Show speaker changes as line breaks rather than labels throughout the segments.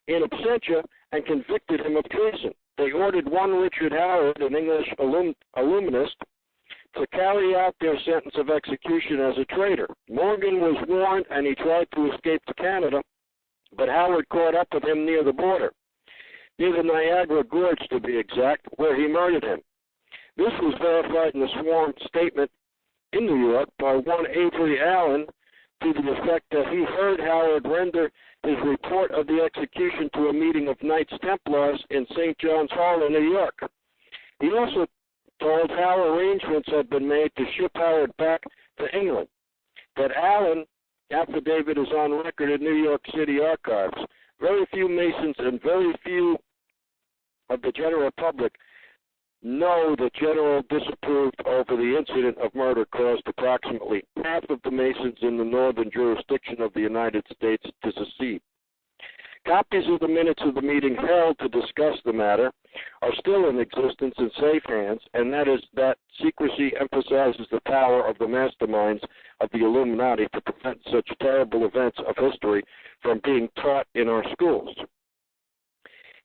in absentia and convicted him of treason. They ordered one Richard Howard, an English Illuminist, to carry out their sentence of execution as a traitor. Morgan was warned, and he tried to escape to Canada, but Howard caught up with him near the border, near the Niagara Gorge to be exact, where he murdered him. This was verified in a sworn statement in New York by one Avery Allen to the effect that he heard Howard render his report of the execution to a meeting of Knights Templars in St. John's Hall in New York. He also told how arrangements had been made to ship Howard back to England. That Allen affidavit is on record in New York City archives. Very few Masons and very few of the general public know the General disapproved over the incident of murder caused approximately half of the Masons in the northern jurisdiction of the United States to secede. Copies of the minutes of the meeting held to discuss the matter are still in existence in safe hands, and that is that secrecy emphasizes the power of the masterminds of the Illuminati to prevent such terrible events of history from being taught in our schools.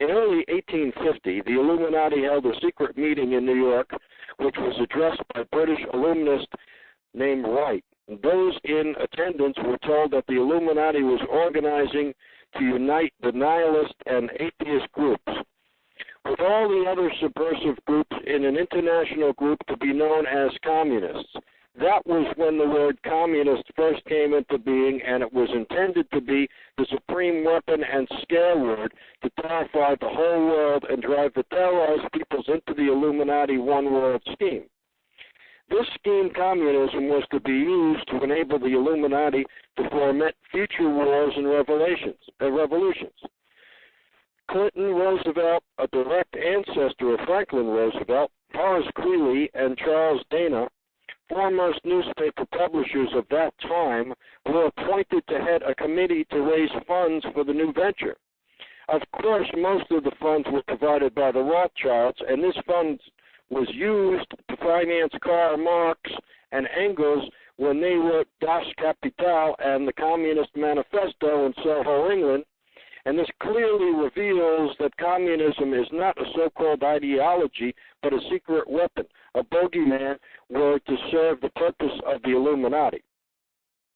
In early 1850, the Illuminati held a secret meeting in New York, which was addressed by British Illuminist named Wright. Those in attendance were told that the Illuminati was organizing to unite the nihilist and atheist groups with all the other subversive groups in an international group to be known as communists. That was when the word communist first came into being, and it was intended to be the supreme weapon and scare word to terrify the whole world and drive the terrorized peoples into the Illuminati one world scheme. This scheme, communism, was to be used to enable the Illuminati to foment future wars and revolutions. Clinton Roosevelt, a direct ancestor of Franklin Roosevelt, Horace Greeley, and Charles Dana, foremost newspaper publishers of that time, were appointed to head a committee to raise funds for the new venture. Of course, most of the funds were provided by the Rothschilds, and this fund was used to finance Karl Marx and Engels when they wrote Das Kapital and the Communist Manifesto in Soho, England. And this clearly reveals that communism is not a so-called ideology, but a secret weapon, a bogeyman were to serve the purpose of the Illuminati.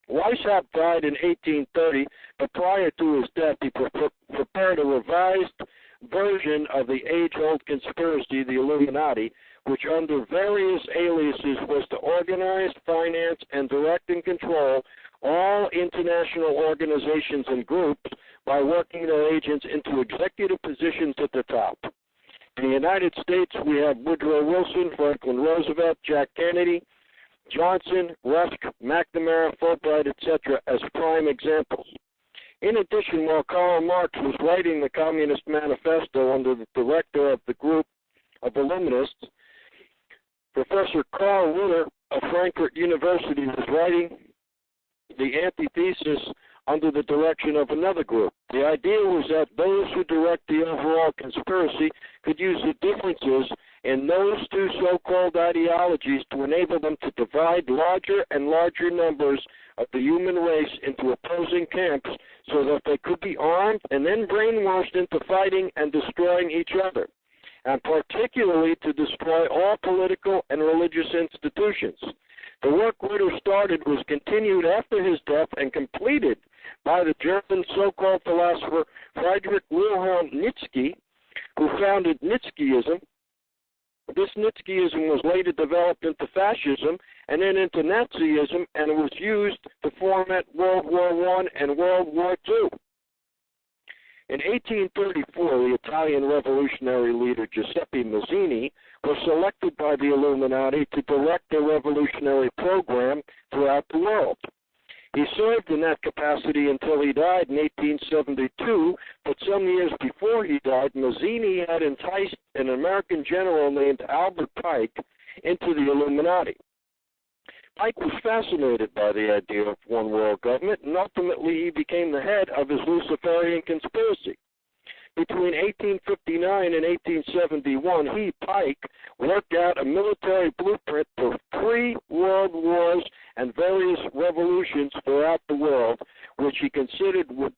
Weishaupt died in 1830, but prior to his death, he prepared a revised version of the age-old conspiracy, the Illuminati, which under various aliases was to organize, finance, and direct and control all international organizations and groups by working their agents into executive positions at the top. In the United States, we have Woodrow Wilson, Franklin Roosevelt, Jack Kennedy, Johnson, Rusk, McNamara, Fulbright, etc. as prime examples. In addition, while Karl Marx was writing the Communist Manifesto under the director of the group of Illuminists, Professor Carl Ritter of Frankfurt University was writing the antithesis under the direction of another group. The idea was that those who direct the overall conspiracy could use the differences in those two so-called ideologies to enable them to divide larger and larger numbers of the human race into opposing camps so that they could be armed and then brainwashed into fighting and destroying each other, and particularly to destroy all political and religious institutions. The work Ritter started was continued after his death and completed by the German so-called philosopher Friedrich Wilhelm Nietzsche, who founded Nietzscheism. This Nietzscheism was later developed into fascism and then into Nazism, and it was used to foment World War I and World War II. In 1834, the Italian revolutionary leader Giuseppe Mazzini was selected by the Illuminati to direct their revolutionary program throughout the world. He served in that capacity until he died in 1872, but some years before he died, Mazzini had enticed an American general named Albert Pike into the Illuminati. Pike was fascinated by the idea of one world government, and ultimately he became the head of his Luciferian conspiracy. Between 1859 and 1871, he, Pike, worked out a military blueprint for 3 world wars and various revolutions throughout the world, which he considered would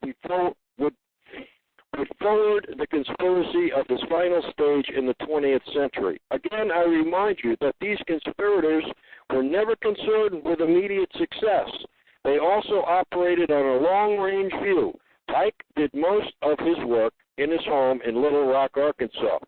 forward the conspiracy of this final stage in the 20th century. Again, I remind you that these conspirators were never concerned with immediate success. They also operated on a long-range view. Pike did most of his work in his home in Little Rock, Arkansas.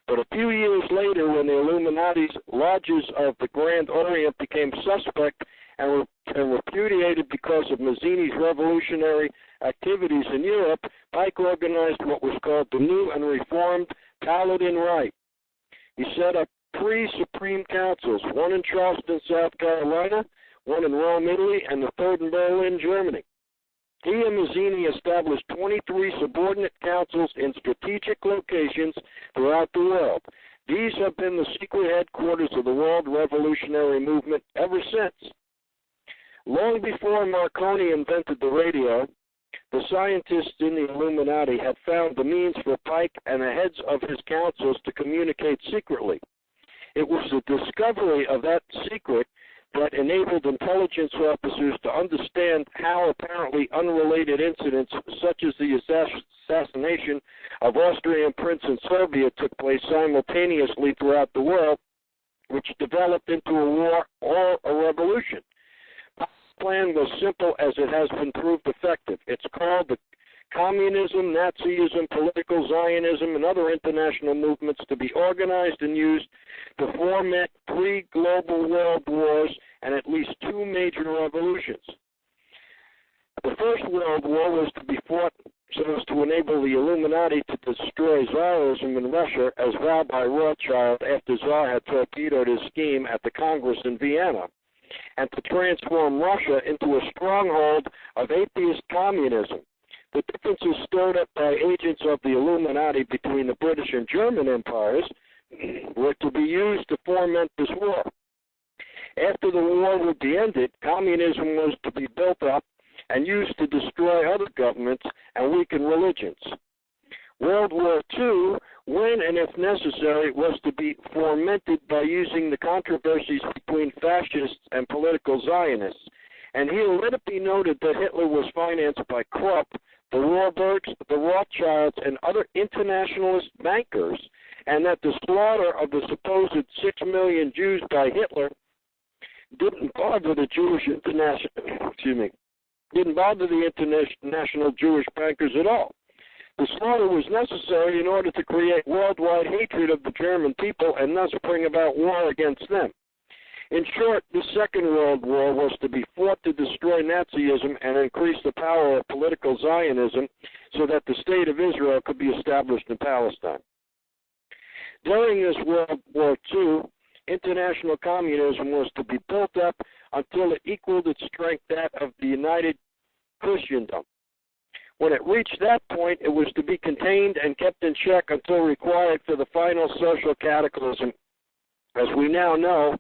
But a few years later, when the Illuminati's lodges of the Grand Orient became suspect and repudiated because of Mazzini's revolutionary activities in Europe, Pike organized what was called the New and Reformed Paladin Rite. He set up 3 Supreme Councils, one in Charleston, South Carolina, one in Rome, Italy, and the third in Berlin, Germany. He and Mazzini established 23 subordinate councils in strategic locations throughout the world. These have been the secret headquarters of the World Revolutionary Movement ever since. Long before Marconi invented the radio, the scientists in the Illuminati had found the means for Pike and the heads of his councils to communicate secretly. It was the discovery of that secret that enabled intelligence officers to understand how apparently unrelated incidents such as the assassination of Austrian Prince in Serbia took place simultaneously throughout the world, which developed into a war or a revolution. The plan was simple as it has been proved effective. It's called the communism, Nazism, political Zionism, and other international movements to be organized and used to foment 3 global world wars and at least 2 major revolutions. The First World War was to be fought so as to enable the Illuminati to destroy Tsarism in Russia, as vowed by Rothschild after Tsar had torpedoed his scheme at the Congress in Vienna, and to transform Russia into a stronghold of atheist communism. The differences stirred up by agents of the Illuminati between the British and German empires were to be used to foment this war. After the war would be ended, communism was to be built up and used to destroy other governments and weaken religions. World War II, when and if necessary, was to be fomented by using the controversies between fascists and political Zionists. And here let it be noted that Hitler was financed by Krupp, the Warburgs, the Rothschilds, and other internationalist bankers, and that the slaughter of the supposed 6 million Jews by Hitler didn't bother the international Jewish bankers at all. The slaughter was necessary in order to create worldwide hatred of the German people and thus bring about war against them. In short, the Second World War was to be fought to destroy Nazism and increase the power of political Zionism so that the State of Israel could be established in Palestine. During this World War II, international communism was to be built up until it equaled its strength that of the United Christendom. When it reached that point, it was to be contained and kept in check until required for the final social cataclysm. As we know now,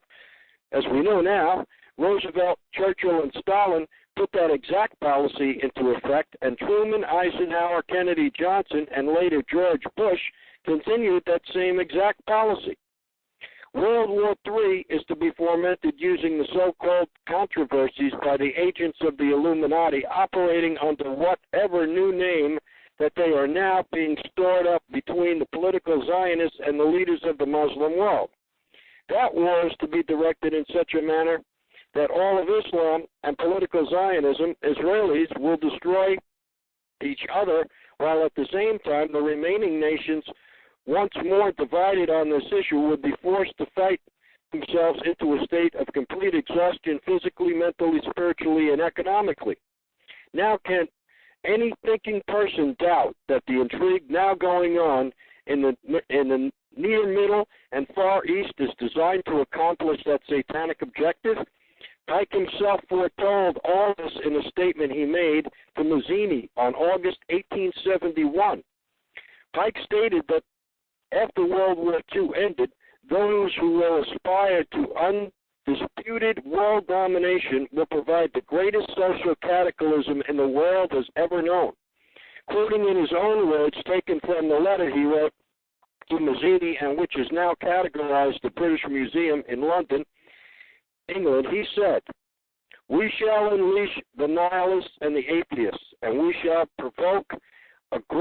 Roosevelt, Churchill, and Stalin put that exact policy into effect, and Truman, Eisenhower, Kennedy, Johnson, and later George Bush continued that same exact policy. World War III is to be fomented using the so-called controversies by the agents of the Illuminati operating under whatever new name that they are now being stored up between the political Zionists and the leaders of the Muslim world. That war is to be directed in such a manner that all of Islam and political Zionism, Israelis, will destroy each other, while at the same time the remaining nations, once more divided on this issue, would be forced to fight themselves into a state of complete exhaustion physically, mentally, spiritually, and economically. Now, can any thinking person doubt that the intrigue now going on in the near, middle, and far east is designed to accomplish that satanic objective? Pike himself foretold all this in a statement he made to Mazzini on August 1871. Pike stated that after World War II ended, those who will aspire to undisputed world domination will provide the greatest social cataclysm in the world has ever known. Quoting in his own words, taken from the letter he wrote to Mazzini, and which is now categorized at the British Museum in London, England, he said, "We shall unleash the nihilists and the atheists, and we shall provoke a great